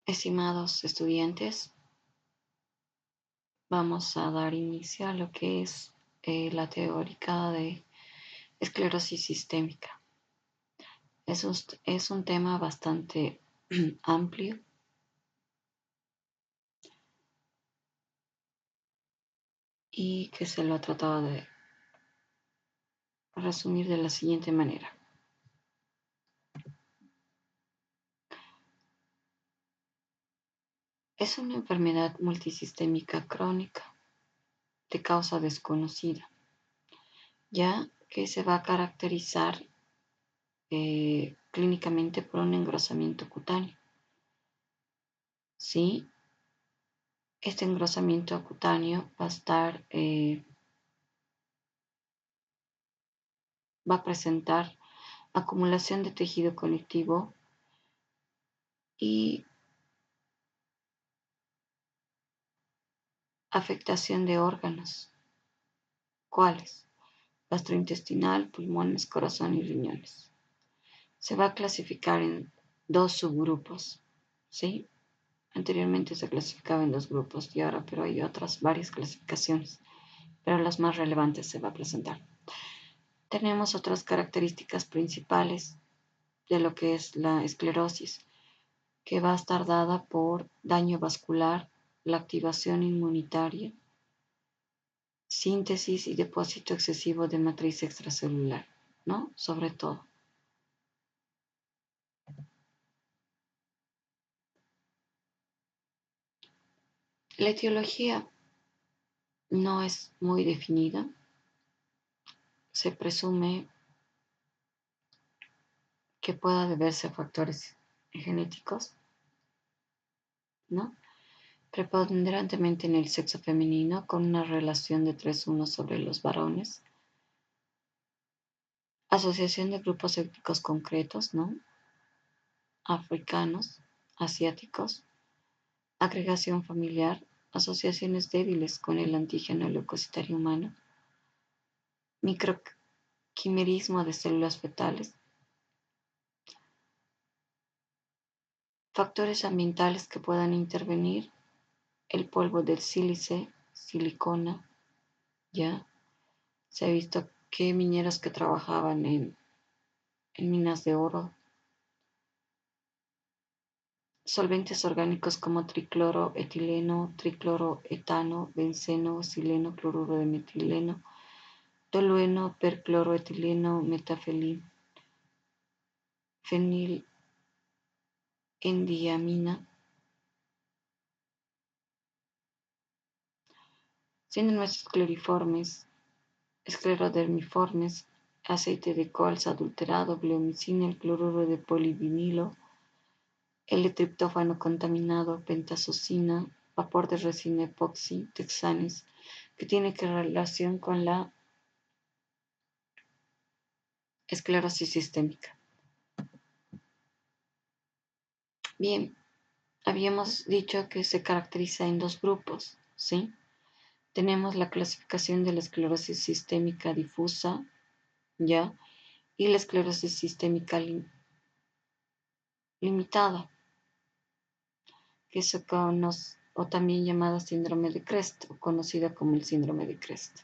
Estimados estudiantes, vamos a dar inicio a lo que es la teórica de esclerosis sistémica. Es un tema bastante amplio y que se lo ha tratado de resumir de la siguiente manera. Es una enfermedad multisistémica crónica de causa desconocida, ya que se va a caracterizar clínicamente por un engrosamiento cutáneo. ¿Sí? Este engrosamiento cutáneo va a presentar acumulación de tejido conectivo y afectación de órganos. ¿Cuáles? Gastrointestinal, pulmones, corazón y riñones. Se va a clasificar en dos subgrupos, ¿sí? Anteriormente se clasificaba en dos grupos pero hay varias clasificaciones, pero las más relevantes se va a presentar. Tenemos otras características principales de lo que es la esclerosis, que va a estar dada por daño vascular, la activación inmunitaria, síntesis y depósito excesivo de matriz extracelular, ¿no? Sobre todo. La etiología no es muy definida. Se presume que pueda deberse a factores genéticos, ¿no? Preponderantemente en el sexo femenino, con una relación de 3:1 sobre los varones. Asociación de grupos étnicos concretos, ¿no? Africanos, asiáticos. Agregación familiar, asociaciones débiles con el antígeno leucocitario humano. Microquimerismo de células fetales. Factores ambientales que puedan intervenir. El polvo del sílice, silicona, ya. Se ha visto que mineros que trabajaban en minas de oro, solventes orgánicos como tricloroetileno, tricloroetano, benceno, sileno, cloruro de metileno, tolueno, percloroetileno, metafenil, fenilendiamina, síndromes escleriformes, esclerodermiformes, aceite de colza adulterado, bleomicina, el cloruro de polivinilo, L-triptófano contaminado, pentazocina, vapor de resina epoxi, texanes, que tiene relación con la esclerosis sistémica. Bien, habíamos dicho que se caracteriza en dos grupos, ¿sí? Tenemos la clasificación de la esclerosis sistémica difusa, ¿ya? Y la esclerosis sistémica limitada, que se conoce, o también llamada síndrome de Crest, o conocida como el síndrome de Crest.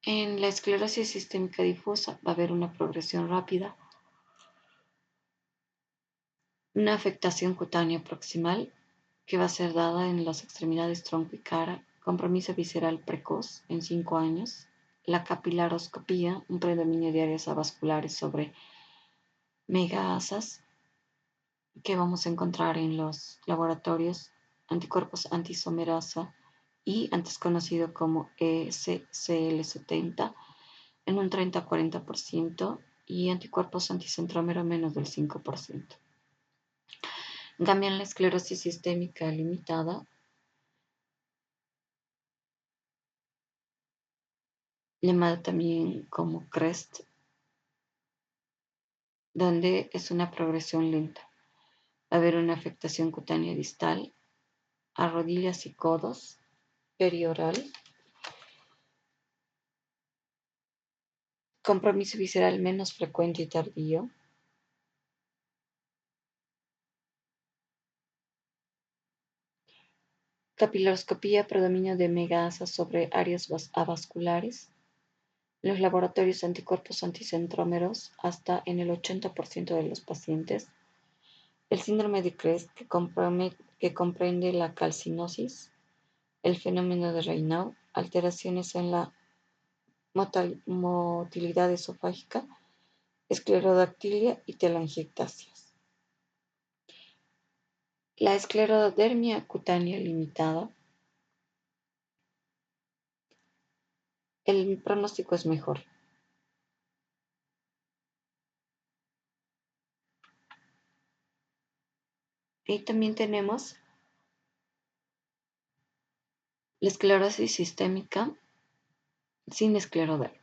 En la esclerosis sistémica difusa va a haber una progresión rápida, una afectación cutánea proximal que va a ser dada en las extremidades tronco y cara, compromiso visceral precoz en 5 años, la capilaroscopía, un predominio de áreas avasculares sobre megaasas que vamos a encontrar en los laboratorios, anticuerpos antisomerasa y antes conocido como ESCL70 en un 30-40% y anticuerpos anticentrómero menos del 5%. En cambio, en la esclerosis sistémica limitada, llamada también como CREST, donde es una progresión lenta. Va a haber una afectación cutánea distal a rodillas y codos, perioral, Compromiso visceral menos frecuente y tardío. Capilaroscopía, predominio de megasas sobre áreas avasculares. Los laboratorios anticuerpos anticentrómeros hasta en el 80% de los pacientes. El síndrome de Crest, que comprende la calcinosis, el fenómeno de Raynaud, alteraciones en la motilidad esofágica, esclerodactilia y telangiectasias. La esclerodermia cutánea limitada. El pronóstico es mejor. Y también tenemos la esclerosis sistémica sin esclerodermia.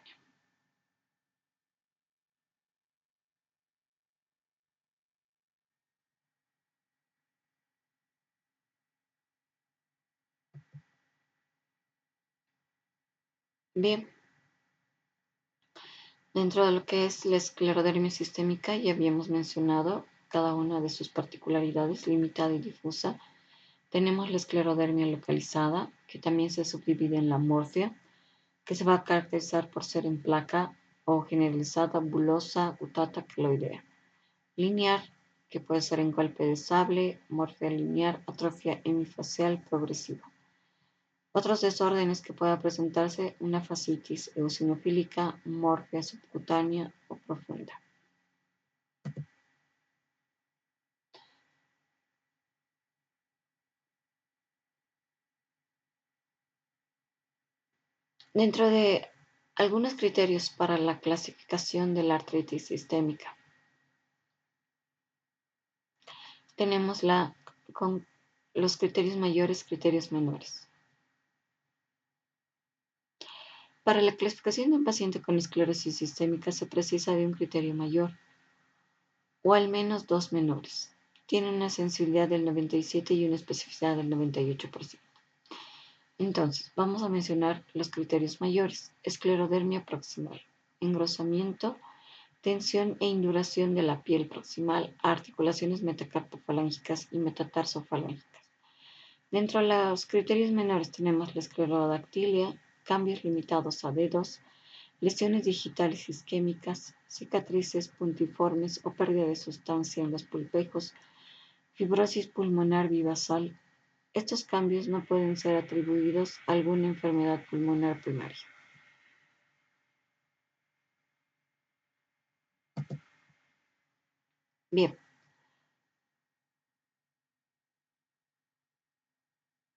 Bien, dentro de lo que es la esclerodermia sistémica ya habíamos mencionado cada una de sus particularidades, limitada y difusa. Tenemos la esclerodermia localizada, que también se subdivide en la morfia, que se va a caracterizar por ser en placa o generalizada, bulosa, gutata, queloidea. Lineal, que puede ser en golpe de sable, morfia lineal, atrofia hemifacial progresiva. Otros desórdenes que pueda presentarse, una fascitis eosinofílica, morfia subcutánea o profunda. Dentro de algunos criterios para la clasificación de la artritis sistémica, tenemos con los criterios mayores, criterios menores. Para la clasificación de un paciente con esclerosis sistémica se precisa de un criterio mayor, o al menos dos menores. Tiene una sensibilidad del 97 y una especificidad del 98%. Entonces, vamos a mencionar los criterios mayores. Esclerodermia proximal, engrosamiento, tensión e induración de la piel proximal, articulaciones metacarpofalángicas y metatarsofalángicas. Dentro de los criterios menores tenemos la esclerodactilia, cambios limitados a dedos, lesiones digitales isquémicas, cicatrices puntiformes o pérdida de sustancia en los pulpejos, fibrosis pulmonar vivasal. Estos cambios no pueden ser atribuidos a alguna enfermedad pulmonar primaria. Bien,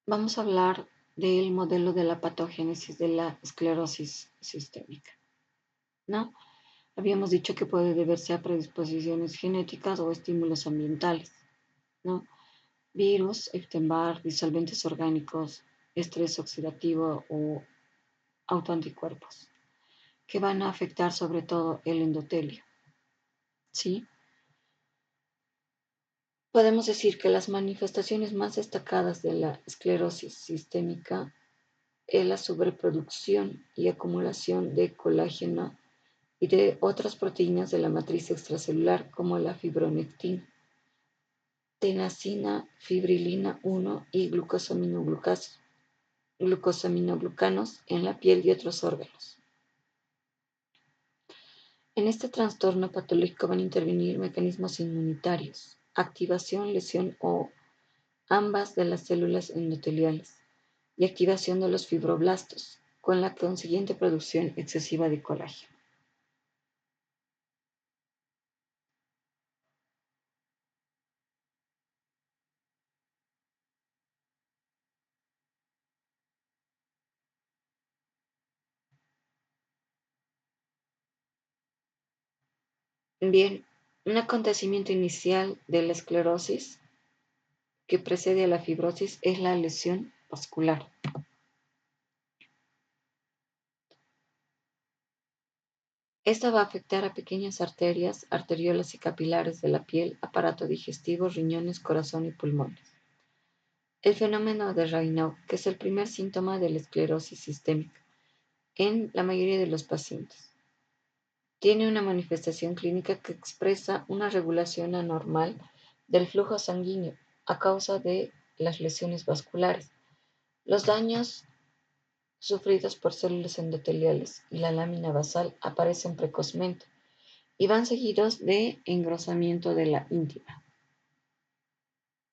vamos a hablar del modelo de la patogénesis de la esclerosis sistémica, ¿no? Habíamos dicho que puede deberse a predisposiciones genéticas o estímulos ambientales, ¿no? Virus, Epstein-Barr, disolventes orgánicos, estrés oxidativo o autoanticuerpos, que van a afectar sobre todo el endotelio, ¿sí? Podemos decir que las manifestaciones más destacadas de la esclerosis sistémica es la sobreproducción y acumulación de colágeno y de otras proteínas de la matriz extracelular como la fibronectina, tenasina, fibrilina 1 y glucosaminoglucanos en la piel y otros órganos. En este trastorno patológico van a intervenir mecanismos inmunitarios, activación, lesión o ambas de las células endoteliales y activación de los fibroblastos, con la consiguiente producción excesiva de colágeno. Bien, un acontecimiento inicial de la esclerosis que precede a la fibrosis es la lesión vascular. Esta va a afectar a pequeñas arterias, arteriolas y capilares de la piel, aparato digestivo, riñones, corazón y pulmones. El fenómeno de Raynaud, que es el primer síntoma de la esclerosis sistémica en la mayoría de los pacientes. Tiene una manifestación clínica que expresa una regulación anormal del flujo sanguíneo a causa de las lesiones vasculares, los daños sufridos por células endoteliales y la lámina basal aparecen precozmente y van seguidos de engrosamiento de la íntima.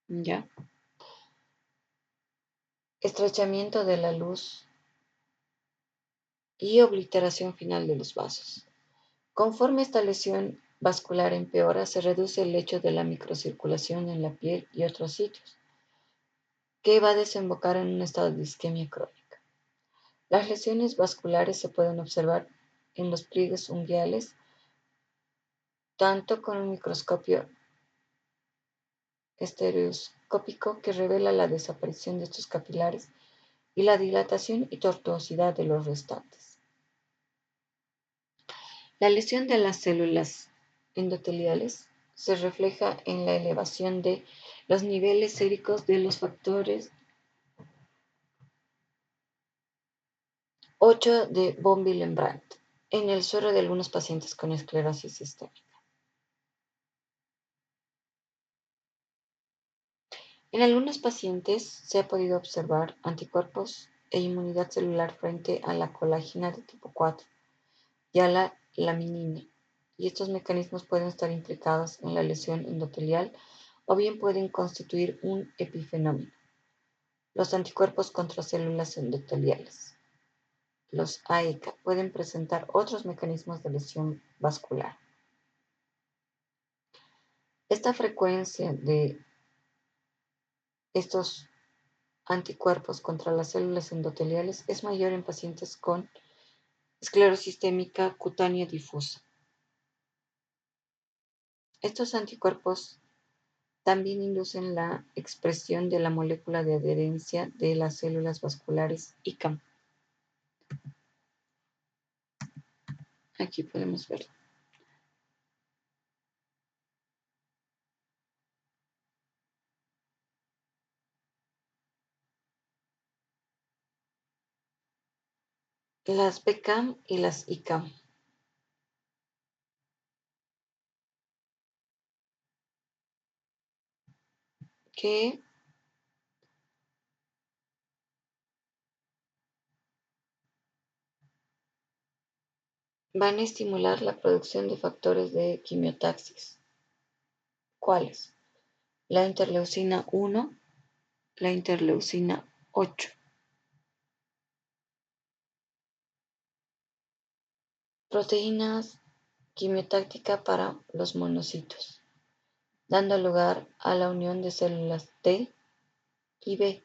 ¿Ya? Estrechamiento de la luz y obliteración final de los vasos. Conforme esta lesión vascular empeora, se reduce el hecho de la microcirculación en la piel y otros sitios, que va a desembocar en un estado de isquemia crónica. Las lesiones vasculares se pueden observar en los pliegues unguiales, tanto con un microscopio estereoscópico que revela la desaparición de estos capilares y la dilatación y tortuosidad de los restantes. La lesión de las células endoteliales se refleja en la elevación de los niveles séricos de los factores 8 de von Willebrand en el suero de algunos pacientes con esclerosis sistémica. En algunos pacientes se ha podido observar anticuerpos e inmunidad celular frente a la colágena de tipo 4 y a la laminina, y estos mecanismos pueden estar implicados en la lesión endotelial o bien pueden constituir un epifenómeno. Los anticuerpos contra células endoteliales, los AECA, pueden presentar otros mecanismos de lesión vascular. Esta frecuencia de estos anticuerpos contra las células endoteliales es mayor en pacientes con esclerosis sistémica cutánea difusa. Estos anticuerpos también inducen la expresión de la molécula de adherencia de las células vasculares ICAM. Aquí podemos verlo. Las BCAM y las ICAM. Que van a estimular la producción de factores de quimiotaxis. ¿Cuáles? La interleucina 1, la interleucina 8. Proteínas quimiotáctica para los monocitos, dando lugar a la unión de células T y B,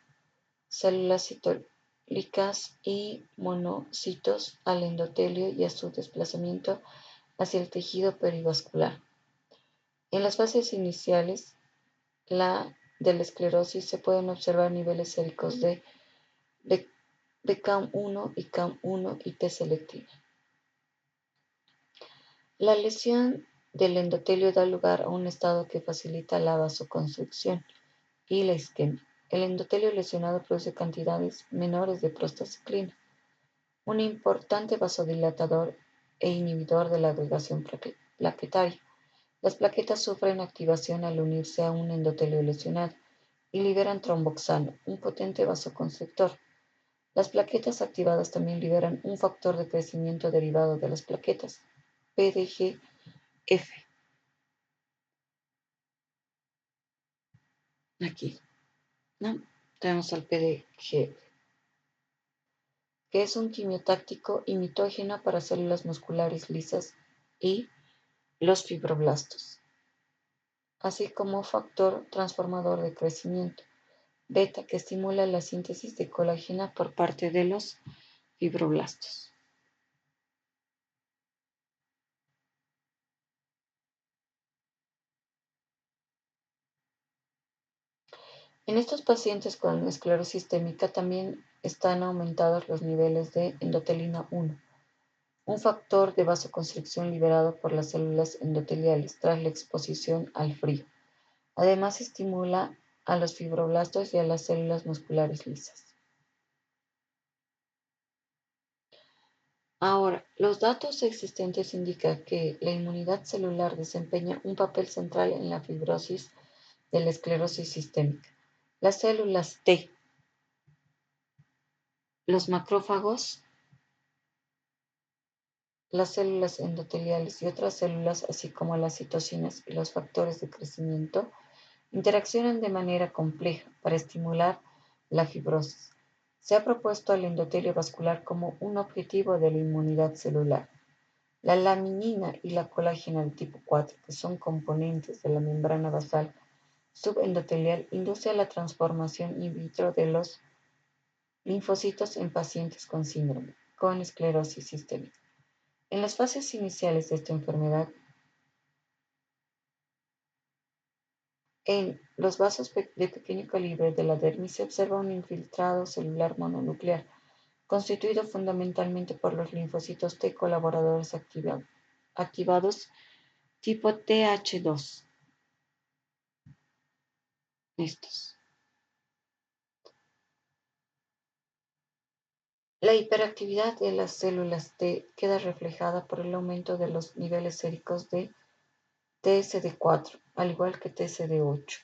células citolíticas y monocitos al endotelio y a su desplazamiento hacia el tejido perivascular. En las fases iniciales de la esclerosis se pueden observar niveles séricos de BCAM1 y CAM1 y T selectiva. La lesión del endotelio da lugar a un estado que facilita la vasoconstricción y la isquemia. El endotelio lesionado produce cantidades menores de prostaciclina, un importante vasodilatador e inhibidor de la agregación plaquetaria. Las plaquetas sufren activación al unirse a un endotelio lesionado y liberan tromboxano, un potente vasoconstrictor. Las plaquetas activadas también liberan un factor de crecimiento derivado de las plaquetas, PDGF. Aquí, ¿no? Tenemos al PDGF, que es un quimiotáctico y mitógeno para células musculares lisas y los fibroblastos, así como factor transformador de crecimiento, beta, que estimula la síntesis de colágeno por parte de los fibroblastos. En estos pacientes con esclerosis sistémica también están aumentados los niveles de endotelina 1, un factor de vasoconstricción liberado por las células endoteliales tras la exposición al frío. Además, estimula a los fibroblastos y a las células musculares lisas. Ahora, los datos existentes indican que la inmunidad celular desempeña un papel central en la fibrosis de la esclerosis sistémica. Las células T, los macrófagos, las células endoteliales y otras células, así como las citocinas y los factores de crecimiento, interaccionan de manera compleja para estimular la fibrosis. Se ha propuesto al endotelio vascular como un objetivo de la inmunidad celular. La laminina y la colágena de tipo 4, que son componentes de la membrana basal subendotelial, induce a la transformación in vitro de los linfocitos en pacientes con síndrome, con esclerosis sistémica. En las fases iniciales de esta enfermedad, en los vasos de pequeño calibre de la dermis se observa un infiltrado celular mononuclear, constituido fundamentalmente por los linfocitos T colaboradores activados tipo Th2. Estos. La hiperactividad de las células T queda reflejada por el aumento de los niveles séricos de TSD4, al igual que TSD8.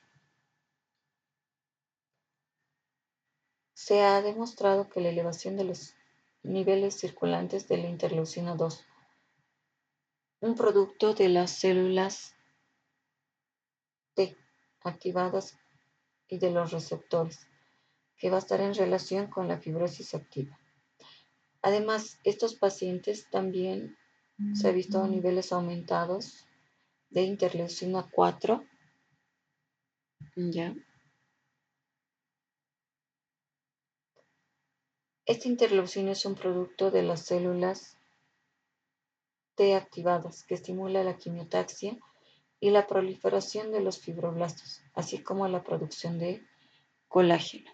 Se ha demostrado que la elevación de los niveles circulantes de la interleucina 2, un producto de las células T activadas y de los receptores, que va a estar en relación con la fibrosis activa. Además, estos pacientes también se ha visto niveles aumentados de interleucina 4, ¿ya? Esta interleucina es un producto de las células T activadas que estimula la quimiotaxia y la proliferación de los fibroblastos, así como la producción de colágeno.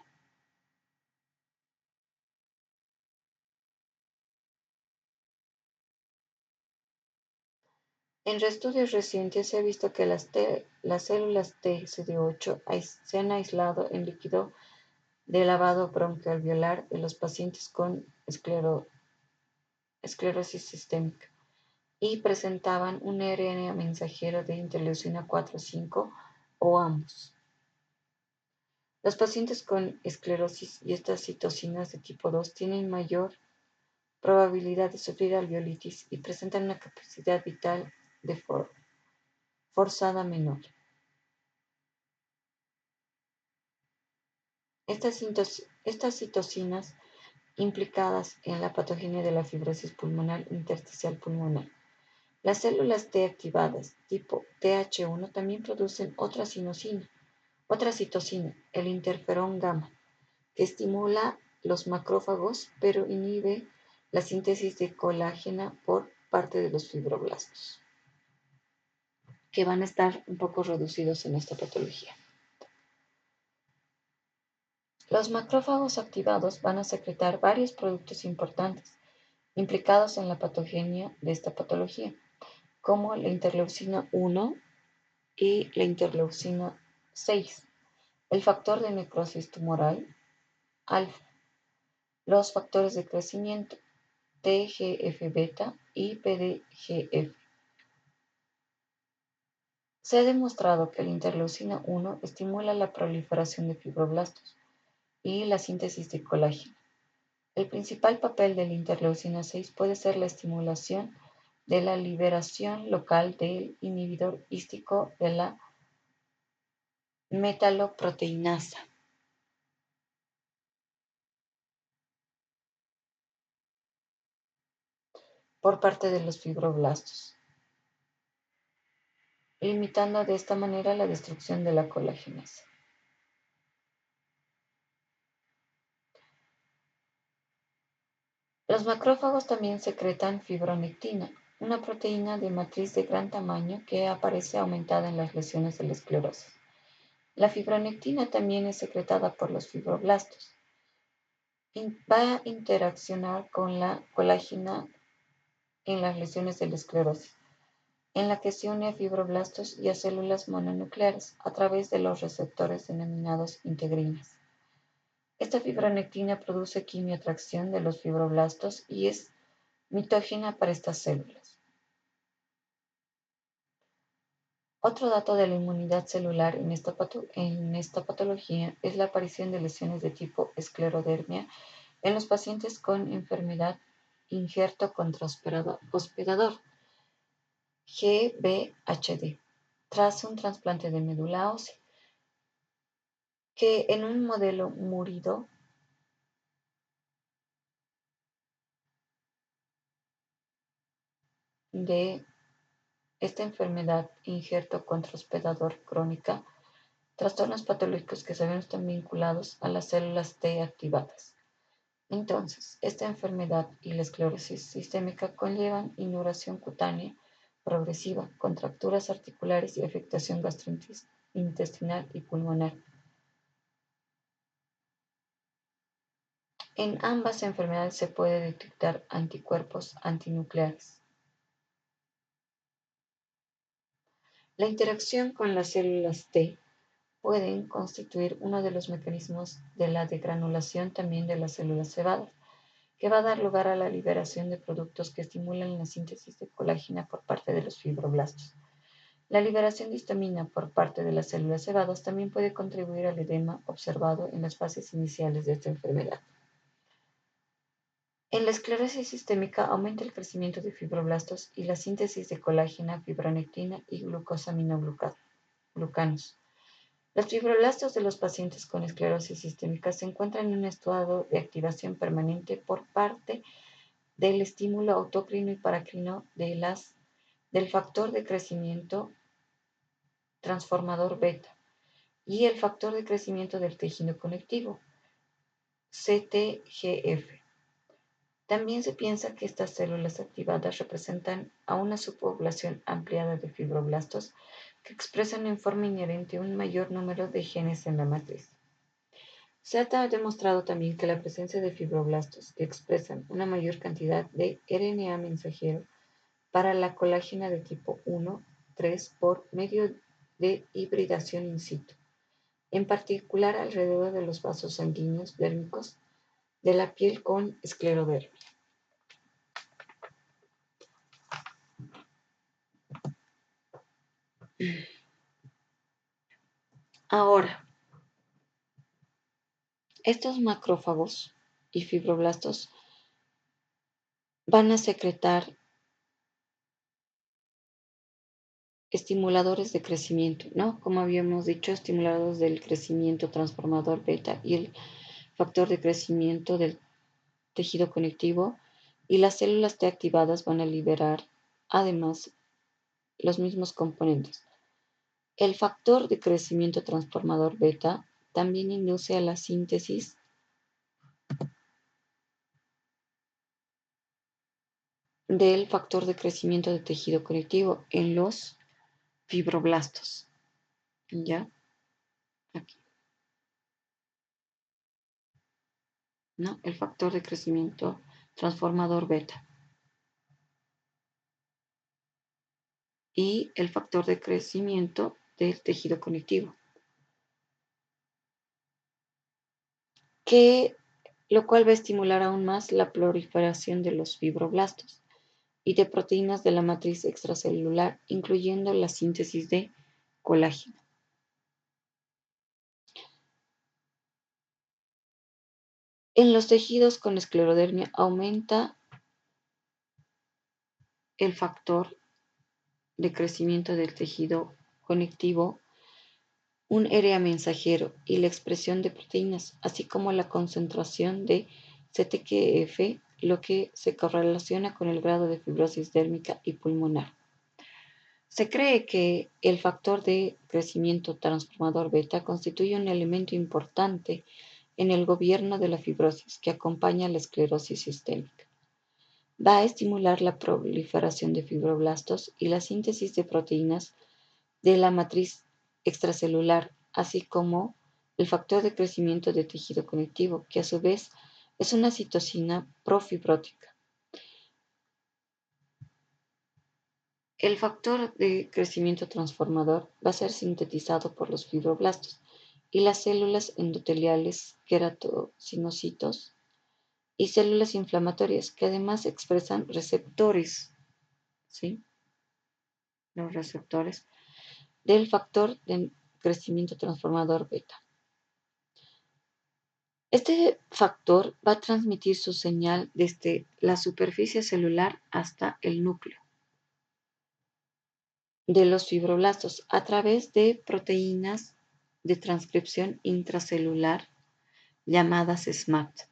En estudios recientes se ha visto que las células TCD8 se han aislado en líquido de lavado broncoalveolar de los pacientes con esclerosis sistémica y presentaban un RNA mensajero de interleucina 4-5 o ambos. Los pacientes con esclerosis y estas citocinas de tipo 2 tienen mayor probabilidad de sufrir alveolitis y presentan una capacidad vital de forzada menor. Estas citocinas implicadas en la patogenia de la fibrosis pulmonar intersticial pulmonar. Las células T activadas tipo Th1 también producen otra citocina, el interferón gamma, que estimula los macrófagos pero inhibe la síntesis de colágena por parte de los fibroblastos, que van a estar un poco reducidos en esta patología. Los macrófagos activados van a secretar varios productos importantes implicados en la patogenia de esta patología, como la interleucina 1 y la interleucina 6, el factor de necrosis tumoral alfa, los factores de crecimiento TGF-beta y PDGF. Se ha demostrado que la interleucina 1 estimula la proliferación de fibroblastos y la síntesis de colágeno. El principal papel de la interleucina 6 puede ser la estimulación de la liberación local del inhibidor hístico de la metaloproteinasa. Por parte de los fibroblastos, limitando de esta manera la destrucción de la colagenasa. Los macrófagos también secretan fibronectina, una proteína de matriz de gran tamaño que aparece aumentada en las lesiones de la esclerosis. La fibronectina también es secretada por los fibroblastos. Va a interaccionar con la colágena en las lesiones de la esclerosis, en la que se une a fibroblastos y a células mononucleares a través de los receptores denominados integrinas. Esta fibronectina produce quimioatracción de los fibroblastos y es mitógena para estas células. Otro dato de la inmunidad celular en esta patología es la aparición de lesiones de tipo esclerodermia en los pacientes con enfermedad injerto contrahospedador, GVHD, tras un trasplante de médula ósea, que en un modelo murido de esta enfermedad injerto contrahospedador crónica, trastornos patológicos que sabemos están vinculados a las células T activadas. Entonces, esta enfermedad y la esclerosis sistémica conllevan induración cutánea progresiva, contracturas articulares y afectación gastrointestinal y pulmonar. En ambas enfermedades se puede detectar anticuerpos antinucleares. La interacción con las células T pueden constituir uno de los mecanismos de la degranulación también de las células cebadas, que va a dar lugar a la liberación de productos que estimulan la síntesis de colágena por parte de los fibroblastos. La liberación de histamina por parte de las células cebadas también puede contribuir al edema observado en las fases iniciales de esta enfermedad. En la esclerosis sistémica aumenta el crecimiento de fibroblastos y la síntesis de colágena, fibronectina y glucosaminoglutanos. Los fibroblastos de los pacientes con esclerosis sistémica se encuentran en un estado de activación permanente por parte del estímulo autocrino y paracrino del factor de crecimiento transformador beta y el factor de crecimiento del tejido conectivo, CTGF. También se piensa que estas células activadas representan a una subpoblación ampliada de fibroblastos que expresan en forma inherente un mayor número de genes en la matriz. Se ha demostrado también que la presencia de fibroblastos que expresan una mayor cantidad de RNA mensajero para la colágena de tipo 1, 3 por medio de hibridación in situ, en particular alrededor de los vasos sanguíneos dérmicos de la piel con esclerodermia. Ahora, estos macrófagos y fibroblastos van a secretar estimuladores de crecimiento, ¿no? Como habíamos dicho, estimuladores del crecimiento transformador beta y el factor de crecimiento del tejido conectivo, y las células T activadas van a liberar además los mismos componentes. El factor de crecimiento transformador beta también induce a la síntesis del factor de crecimiento de tejido conectivo en los fibroblastos. ¿Ya? Aquí. ¿No? El factor de crecimiento transformador beta. Y el factor de crecimiento del tejido conectivo. Lo cual va a estimular aún más la proliferación de los fibroblastos y de proteínas de la matriz extracelular, incluyendo la síntesis de colágeno. En los tejidos con esclerodermia aumenta el factor de crecimiento del tejido conectivo, un RNA mensajero y la expresión de proteínas, así como la concentración de CTGF, lo que se correlaciona con el grado de fibrosis dérmica y pulmonar. Se cree que el factor de crecimiento transformador beta constituye un elemento importante en el gobierno de la fibrosis que acompaña a la esclerosis sistémica. Va a estimular la proliferación de fibroblastos y la síntesis de proteínas de la matriz extracelular, así como el factor de crecimiento de tejido conectivo, que a su vez es una citosina profibrótica. El factor de crecimiento transformador va a ser sintetizado por los fibroblastos y las células endoteliales queratocinocitos y células inflamatorias que además expresan receptores, ¿sí? Los receptores del factor de crecimiento transformador beta. Este factor va a transmitir su señal desde la superficie celular hasta el núcleo de los fibroblastos a través de proteínas de transcripción intracelular llamadas SMAT.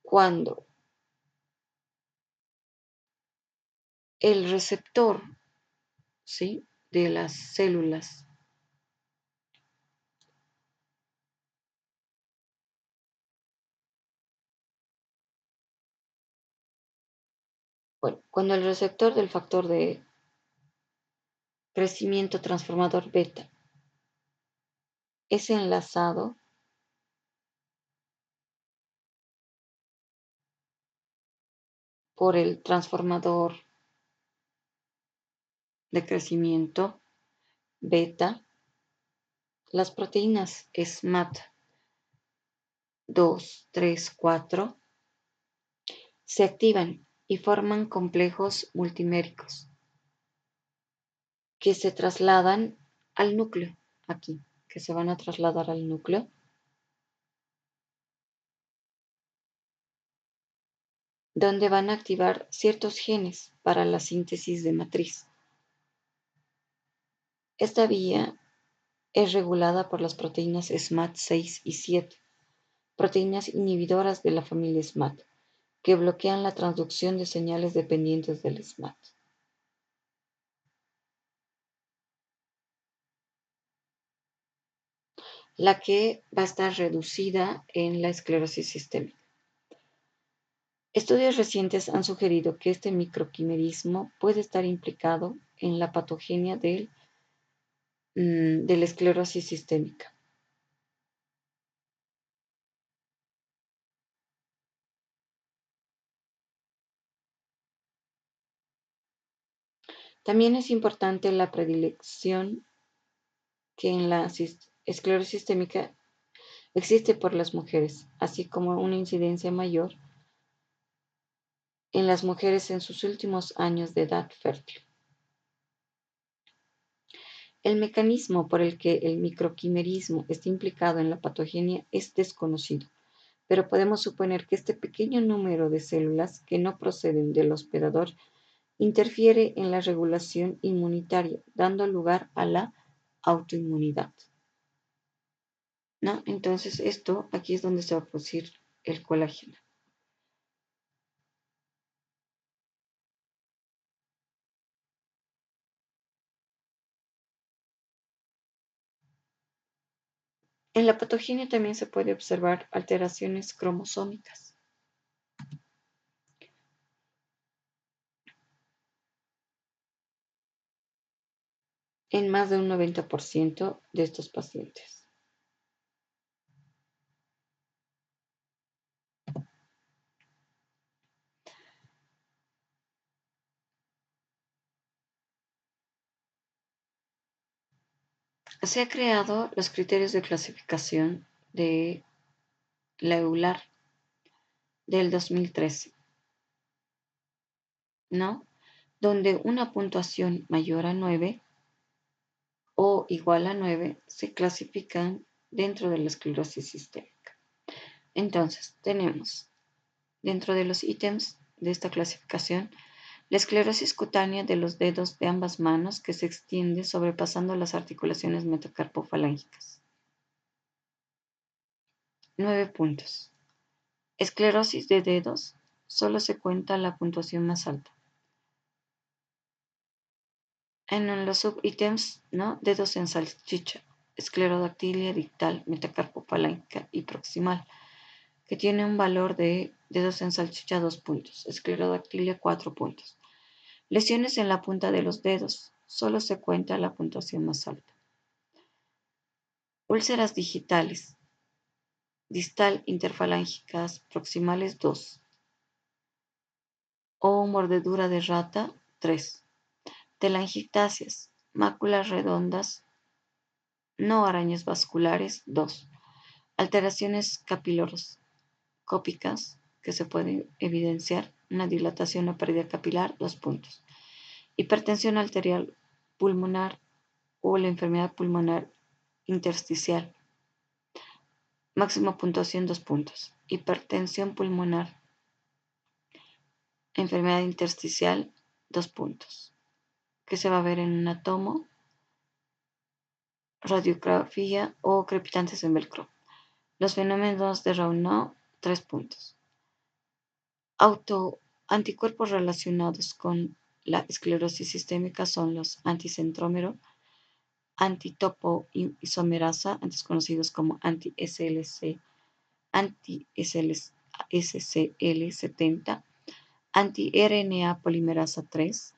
Cuando el receptor, ¿sí?, de las células cuando el receptor del factor de crecimiento transformador beta es enlazado por el transformador de crecimiento beta, las proteínas SMAT2, 3, 4 se activan y forman complejos multiméricos que se trasladan al núcleo, aquí, que se van a trasladar al núcleo, donde van a activar ciertos genes para la síntesis de matriz. Esta vía es regulada por las proteínas SMAT6 y 7, proteínas inhibidoras de la familia SMAT, que bloquean la transducción de señales dependientes del SMAT. La que va a estar reducida en la esclerosis sistémica. Estudios recientes han sugerido que este microquimerismo puede estar implicado en la patogenia de la esclerosis sistémica. También es importante la predilección que en la esclerosis sistémica existe por las mujeres, así como una incidencia mayor en las mujeres en sus últimos años de edad fértil. El mecanismo por el que el microquimerismo está implicado en la patogenia es desconocido, pero podemos suponer que este pequeño número de células que no proceden del hospedador interfiere en la regulación inmunitaria, dando lugar a la autoinmunidad, ¿no? Entonces, esto aquí es donde se va a producir el colágeno. En la patogenia también se puede observar alteraciones cromosómicas. En más de un 90% de estos pacientes. Se han creado los criterios de clasificación de la EULAR del 2013, ¿no? Donde una puntuación mayor a 9 o igual a 9 se clasifican dentro de la esclerosis sistémica. Entonces, tenemos dentro de los ítems de esta clasificación la esclerosis cutánea de los dedos de ambas manos que se extiende sobrepasando las articulaciones metacarpofalángicas. 9 puntos. Esclerosis de dedos, solo se cuenta la puntuación más alta. En los subítems, ¿no? Dedos en salchicha, esclerodactilia dictal, metacarpofalángica y proximal, que tiene un valor de dedos en salchicha 2 puntos, esclerodactilia 4 puntos. Lesiones en la punta de los dedos, solo se cuenta la puntuación más alta. Úlceras digitales, distal interfalángicas proximales 2. O mordedura de rata 3. Telangiectasias, máculas redondas, no arañas vasculares. 2. Alteraciones capiloroscópicas que se pueden evidenciar, una dilatación o pérdida capilar. 2 puntos. Hipertensión arterial pulmonar o la enfermedad pulmonar intersticial. Máxima puntuación 2 puntos. Hipertensión pulmonar, enfermedad intersticial, 2 puntos. Que se va a ver en un tomo, radiografía o crepitantes en velcro. Los fenómenos de Raynaud, 3 puntos. Anticuerpos relacionados con la esclerosis sistémica son los anticentrómero, antitopoisomerasa, antes conocidos como anti-SCL70, anti-RNA polimerasa 3,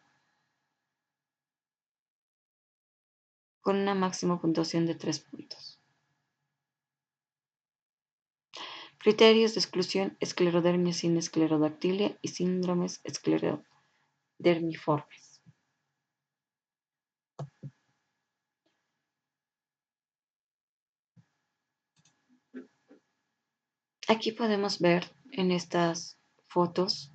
con una máxima puntuación de 3 puntos. Criterios de exclusión: esclerodermia sin esclerodactilia y síndromes esclerodermiformes. Aquí podemos ver en estas fotos,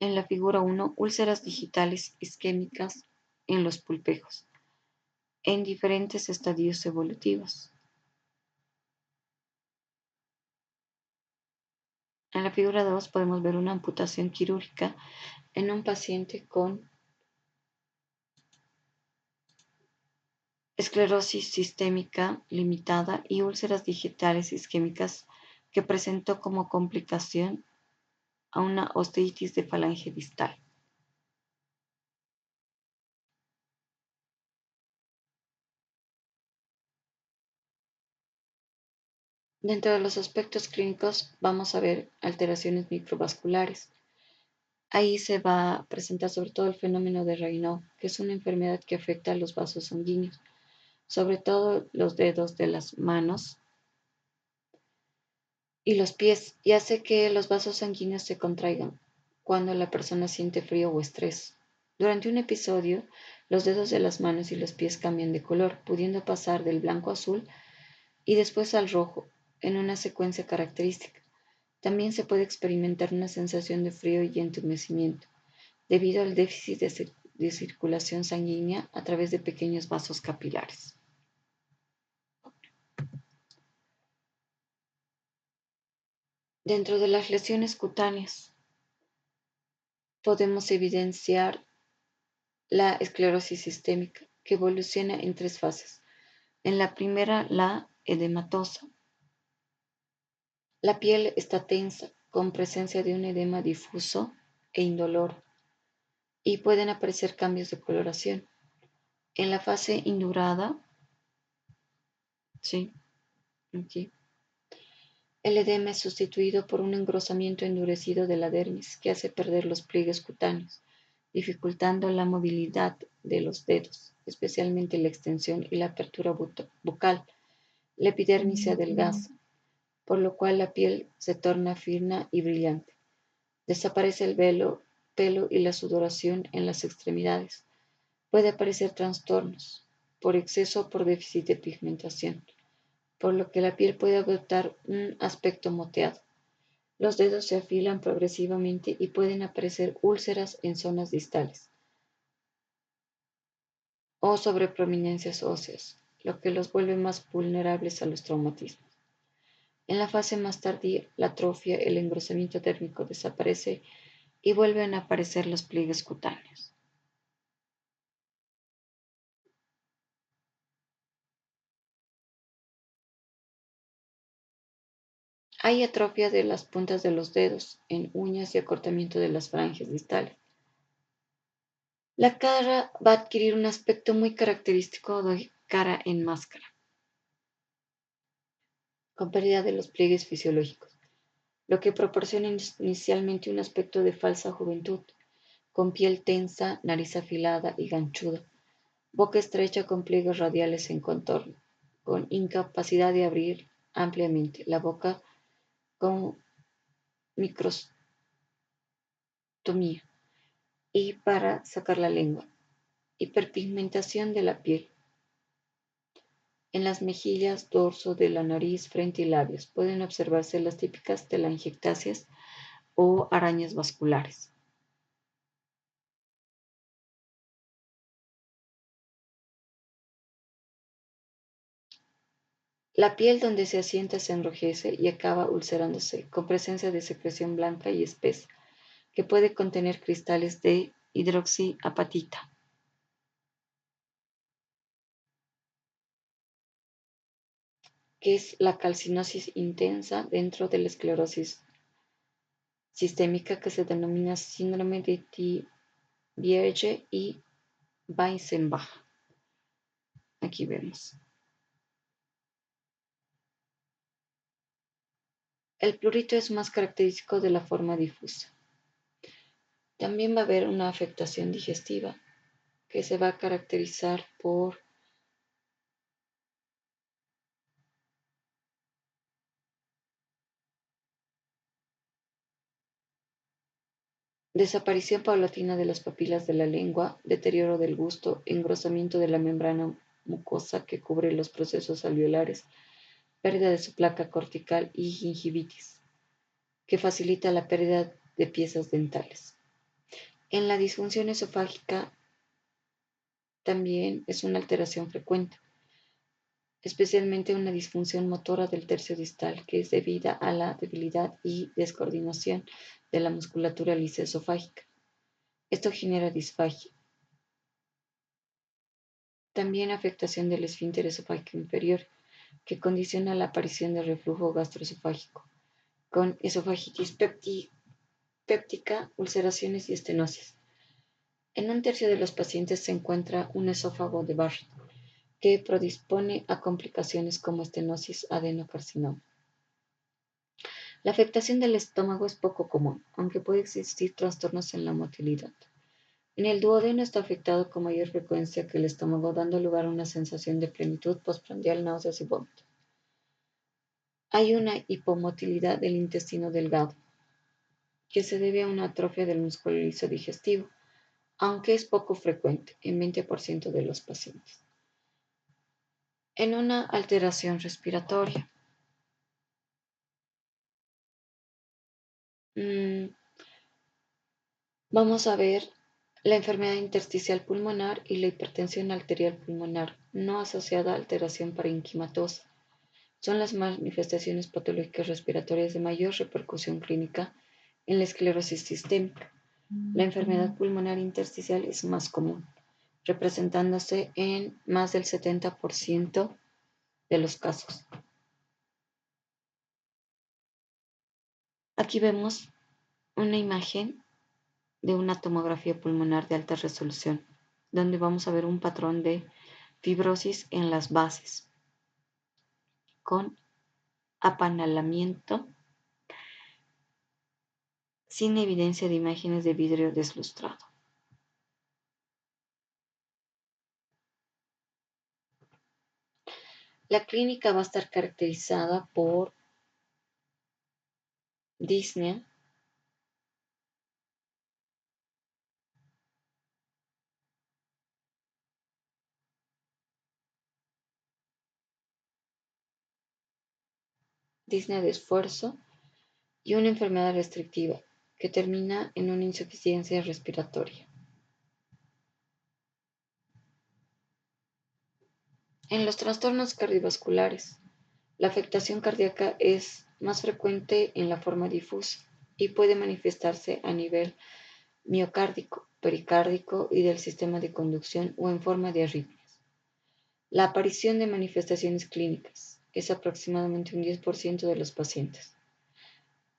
en la figura 1, úlceras digitales isquémicas en los pulpejos, en diferentes estadios evolutivos. En la figura 2 podemos ver una amputación quirúrgica en un paciente con esclerosis sistémica limitada y úlceras digitales isquémicas que presentó como complicación a una osteitis de falange distal. Dentro de los aspectos clínicos vamos a ver alteraciones microvasculares. Ahí se va a presentar sobre todo el fenómeno de Raynaud, que es una enfermedad que afecta a los vasos sanguíneos, sobre todo los dedos de las manos y los pies, y hace que los vasos sanguíneos se contraigan cuando la persona siente frío o estrés. Durante un episodio, los dedos de las manos y los pies cambian de color, pudiendo pasar del blanco a azul y después al rojo, en una secuencia característica. También se puede experimentar una sensación de frío y entumecimiento, debido al déficit de circulación sanguínea a través de pequeños vasos capilares. Dentro de las lesiones cutáneas, podemos evidenciar la esclerosis sistémica, que evoluciona en 3 fases. En la primera, la edematosa. La piel está tensa, con presencia de un edema difuso e indoloro, y pueden aparecer cambios de coloración. En la fase indurada, ¿sí? Aquí, el edema es sustituido por un engrosamiento endurecido de la dermis que hace perder los pliegues cutáneos, dificultando la movilidad de los dedos, especialmente la extensión y la apertura bucal. La epidermis se adelgaza, por lo cual la piel se torna fina y brillante. Desaparece el pelo y la sudoración en las extremidades. Puede aparecer trastornos por exceso o por déficit de pigmentación, por lo que la piel puede adoptar un aspecto moteado. Los dedos se afilan progresivamente y pueden aparecer úlceras en zonas distales o sobre prominencias óseas, lo que los vuelve más vulnerables a los traumatismos. En la fase más tardía, la atrofia, el engrosamiento térmico desaparece y vuelven a aparecer los pliegues cutáneos. Hay atrofia de las puntas de los dedos en uñas y acortamiento de las falanges distales. La cara va a adquirir un aspecto muy característico de cara en máscara, con pérdida de los pliegues fisiológicos, lo que proporciona inicialmente un aspecto de falsa juventud, con piel tensa, nariz afilada y ganchuda, boca estrecha con pliegues radiales en contorno, con incapacidad de abrir ampliamente la boca con microstomía y para sacar la lengua. Hiperpigmentación de la piel. En las mejillas, dorso de la nariz, frente y labios pueden observarse las típicas telangiectasias o arañas vasculares. La piel donde se asienta se enrojece y acaba ulcerándose, con presencia de secreción blanca y espesa, que puede contener cristales de hidroxiapatita, que es la calcinosis intensa dentro de la esclerosis sistémica que se denomina síndrome de Thierry y Weissenbach. Aquí vemos. El prurito es más característico de la forma difusa. También va a haber una afectación digestiva que se va a caracterizar por desaparición paulatina de las papilas de la lengua, deterioro del gusto, engrosamiento de la membrana mucosa que cubre los procesos alveolares, pérdida de su placa cortical y gingivitis, que facilita la pérdida de piezas dentales. En la disfunción esofágica también es una alteración frecuente, especialmente una disfunción motora del tercio distal, que es debida a la debilidad y descoordinación de la musculatura lisa esofágica. Esto genera disfagia. También afectación del esfínter esofágico inferior, que condiciona la aparición de reflujo gastroesofágico, con esofagitis péptica, ulceraciones y estenosis. En un tercio de los pacientes se encuentra un esófago de Barrett, que predispone a complicaciones como estenosis adenocarcinoma. La afectación del estómago es poco común, aunque puede existir trastornos en la motilidad. En el duodeno está afectado con mayor frecuencia que el estómago, dando lugar a una sensación de plenitud postprandial, náuseas y vómito. Hay una hipomotilidad del intestino delgado, que se debe a una atrofia del músculo liso digestivo, aunque es poco frecuente en 20% de los pacientes. En una alteración respiratoria, vamos a ver la enfermedad intersticial pulmonar y la hipertensión arterial pulmonar no asociada a alteración parenquimatosa. Son las manifestaciones patológicas respiratorias de mayor repercusión clínica en la esclerosis sistémica. La enfermedad pulmonar intersticial es más común, representándose en más del 70% de los casos. Aquí vemos una imagen de una tomografía pulmonar de alta resolución, donde vamos a ver un patrón de fibrosis en las bases, con apanalamiento, sin evidencia de imágenes de vidrio deslustrado. La clínica va a estar caracterizada por disnea, disnea de esfuerzo y una enfermedad restrictiva que termina en una insuficiencia respiratoria. En los trastornos cardiovasculares, la afectación cardíaca es más frecuente en la forma difusa y puede manifestarse a nivel miocárdico, pericárdico y del sistema de conducción o en forma de arritmias. La aparición de manifestaciones clínicas es aproximadamente un 10% de los pacientes.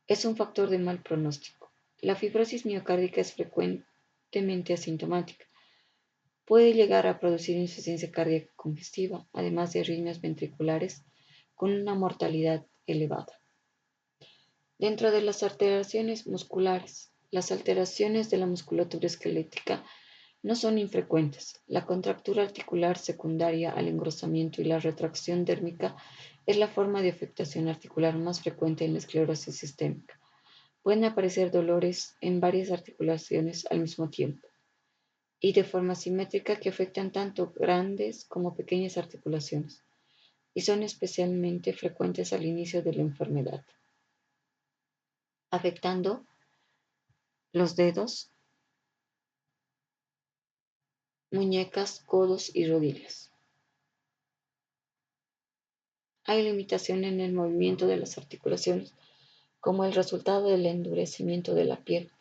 Es un factor de mal pronóstico. La fibrosis miocárdica es frecuentemente asintomática. Puede llegar a producir insuficiencia cardíaca congestiva, además de arritmias ventriculares, con una mortalidad elevada. Dentro de las alteraciones musculares, las alteraciones de la musculatura esquelética no son infrecuentes. La contractura articular secundaria al engrosamiento y la retracción dérmica es la forma de afectación articular más frecuente en la esclerosis sistémica. Pueden aparecer dolores en varias articulaciones al mismo tiempo. y de forma simétrica que afectan tanto grandes como pequeñas articulaciones y son especialmente frecuentes al inicio de la enfermedad, afectando los dedos, muñecas, codos y rodillas. Hay limitación en el movimiento de las articulaciones como el resultado del endurecimiento de la piel,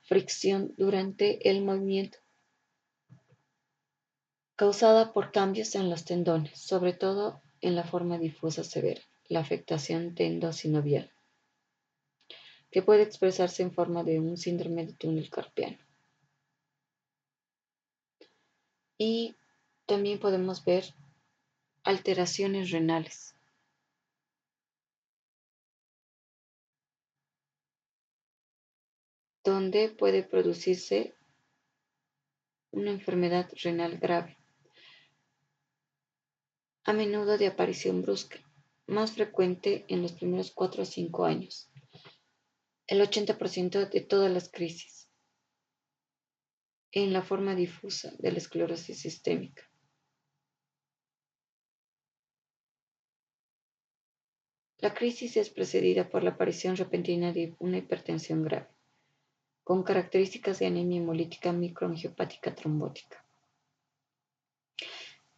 fricción durante el movimiento causada por cambios en los tendones, sobre todo en la forma difusa severa, la afectación tendosinovial, que puede expresarse en forma de un síndrome de túnel carpiano. Y también podemos ver alteraciones renales, donde puede producirse una enfermedad renal grave, a menudo de aparición brusca, más frecuente en los primeros 4 o 5 años, el 80% de todas las crisis, en la forma difusa de la esclerosis sistémica. La crisis es precedida por la aparición repentina de una hipertensión grave, con características de anemia hemolítica microangiopática trombótica.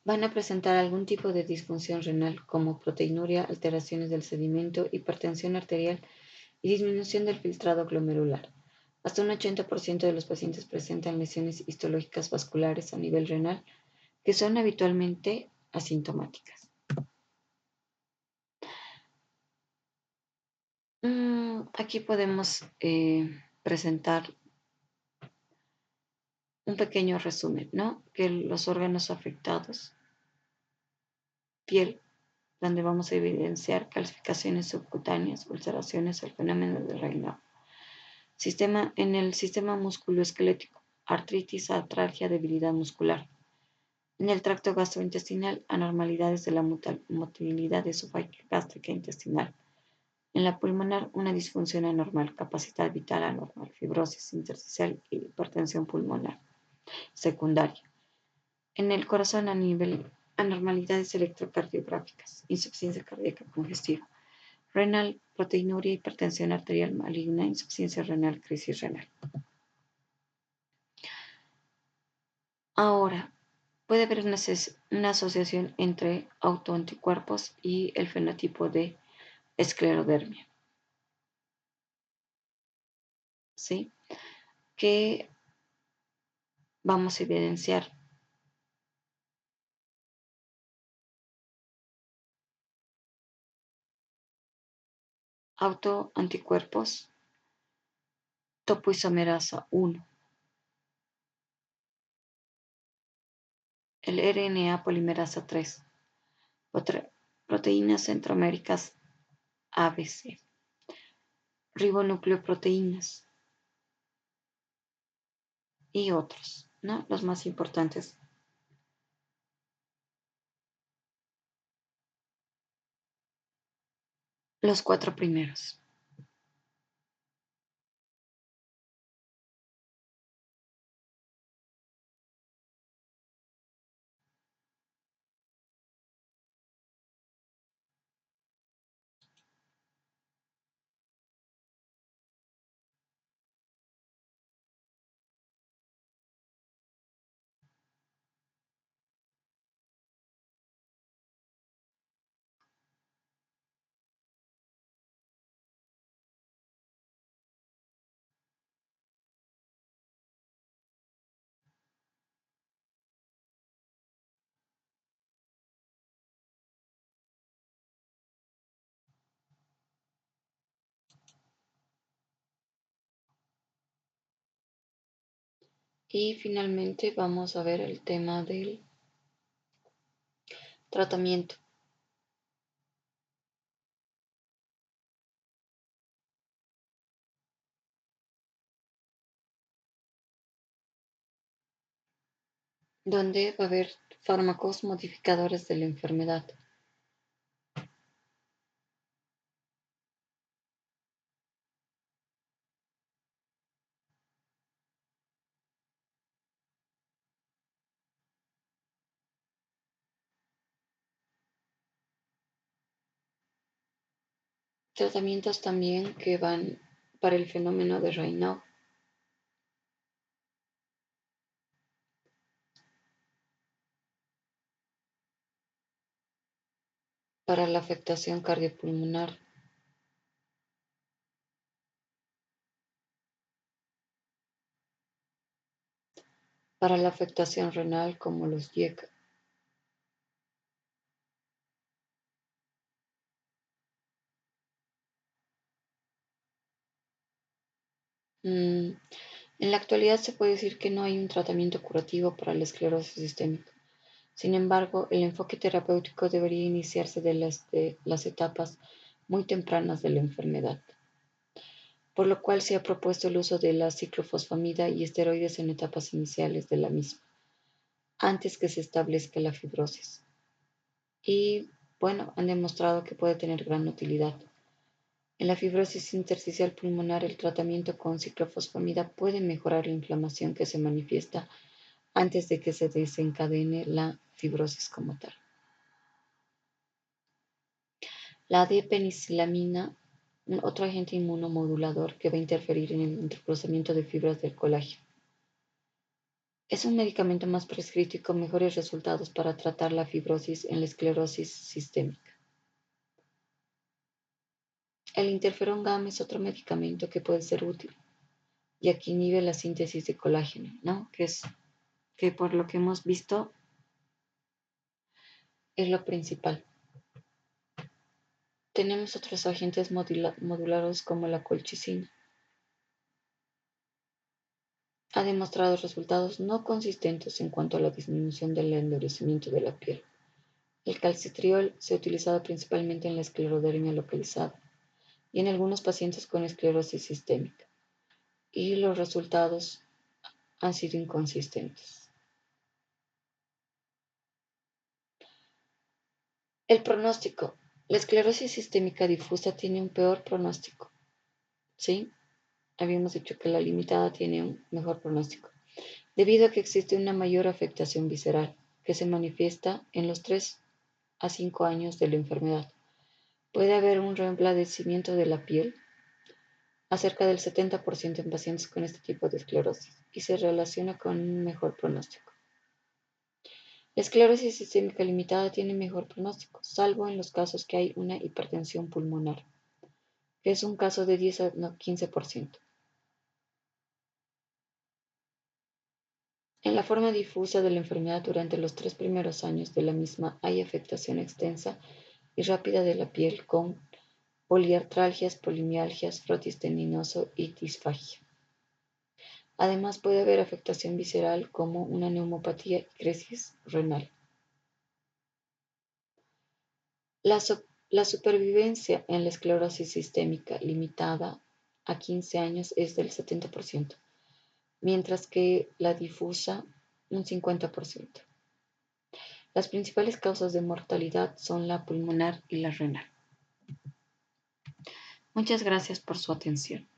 Van a presentar algún tipo de disfunción renal, como proteinuria, alteraciones del sedimento, hipertensión arterial y disminución del filtrado glomerular. Hasta un 80% de los pacientes presentan lesiones histológicas vasculares a nivel renal, que son habitualmente asintomáticas. Aquí podemos presentar un pequeño resumen, ¿no? Que los órganos afectados, piel, donde vamos a evidenciar calcificaciones subcutáneas, ulceraciones, el fenómeno del reinado. En el sistema musculoesquelético, artritis, artralgia, debilidad muscular. En el tracto gastrointestinal, anormalidades de la motilidad esofágica, gástrica e intestinal. En la pulmonar, una disfunción anormal, capacidad vital anormal, fibrosis intersticial y hipertensión pulmonar secundaria. En el corazón, a nivel anormalidades electrocardiográficas, insuficiencia cardíaca congestiva. Renal, proteinuria, hipertensión arterial maligna, insuficiencia renal, crisis renal. Ahora, puede haber una asociación entre autoanticuerpos y el fenotipo de esclerodermia, ¿sí? Que vamos a evidenciar autoanticuerpos topoisomerasa 1, el RNA polimerasa 3, proteínas centroaméricas ABC, ribonucleoproteínas y otros, ¿no? Los más importantes. Los 4 primeros. Y finalmente vamos a ver el tema del tratamiento. Donde va a haber fármacos modificadores de la enfermedad. tratamientos también que van para el fenómeno de Raynaud, para la afectación cardiopulmonar, para la afectación renal como los YECA, En la actualidad se puede decir que no hay un tratamiento curativo para la esclerosis sistémica. Sin embargo, el enfoque terapéutico debería iniciarse de las etapas muy tempranas de la enfermedad, por lo cual se ha propuesto el uso de la ciclofosfamida y esteroides en etapas iniciales de la misma, antes que se establezca la fibrosis. Y bueno, han demostrado que puede tener gran utilidad. En la fibrosis intersticial pulmonar, el tratamiento con ciclofosfamida puede mejorar la inflamación que se manifiesta antes de que se desencadene la fibrosis como tal. La D-penicilamina, otro agente inmunomodulador que va a interferir en el intercruzamiento de fibras del colágeno. Es un medicamento más prescrito y con mejores resultados para tratar la fibrosis en la esclerosis sistémica. El interferón gamma es otro medicamento que puede ser útil, ya que inhibe la síntesis de colágeno, ¿no? Que por lo que hemos visto es lo principal. Tenemos otros agentes modulados como la colchicina. Ha demostrado resultados no consistentes en cuanto a la disminución del endurecimiento de la piel. El calcitriol se ha utilizado principalmente en la esclerodermia localizada y en algunos pacientes con esclerosis sistémica, y los resultados han sido inconsistentes. El pronóstico. La esclerosis sistémica difusa tiene un peor pronóstico, ¿sí? Habíamos dicho que la limitada tiene un mejor pronóstico, debido a que existe una mayor afectación visceral que se manifiesta en los 3 a 5 años de la enfermedad. Puede haber un reblandecimiento de la piel a cerca del 70% en pacientes con este tipo de esclerosis y se relaciona con un mejor pronóstico. La esclerosis sistémica limitada tiene mejor pronóstico, salvo en los casos que hay una hipertensión pulmonar, que es un caso de 10 a 15%. En la forma difusa de la enfermedad durante los 3 primeros años de la misma hay afectación extensa y rápida de la piel con poliartralgias, polimialgias, frotis tendinoso y disfagia. Además puede haber afectación visceral como una neumopatía y crisis renal. La supervivencia en la esclerosis sistémica limitada a 15 años es del 70%, mientras que la difusa un 50%. Las principales causas de mortalidad son la pulmonar y la renal. Muchas gracias por su atención.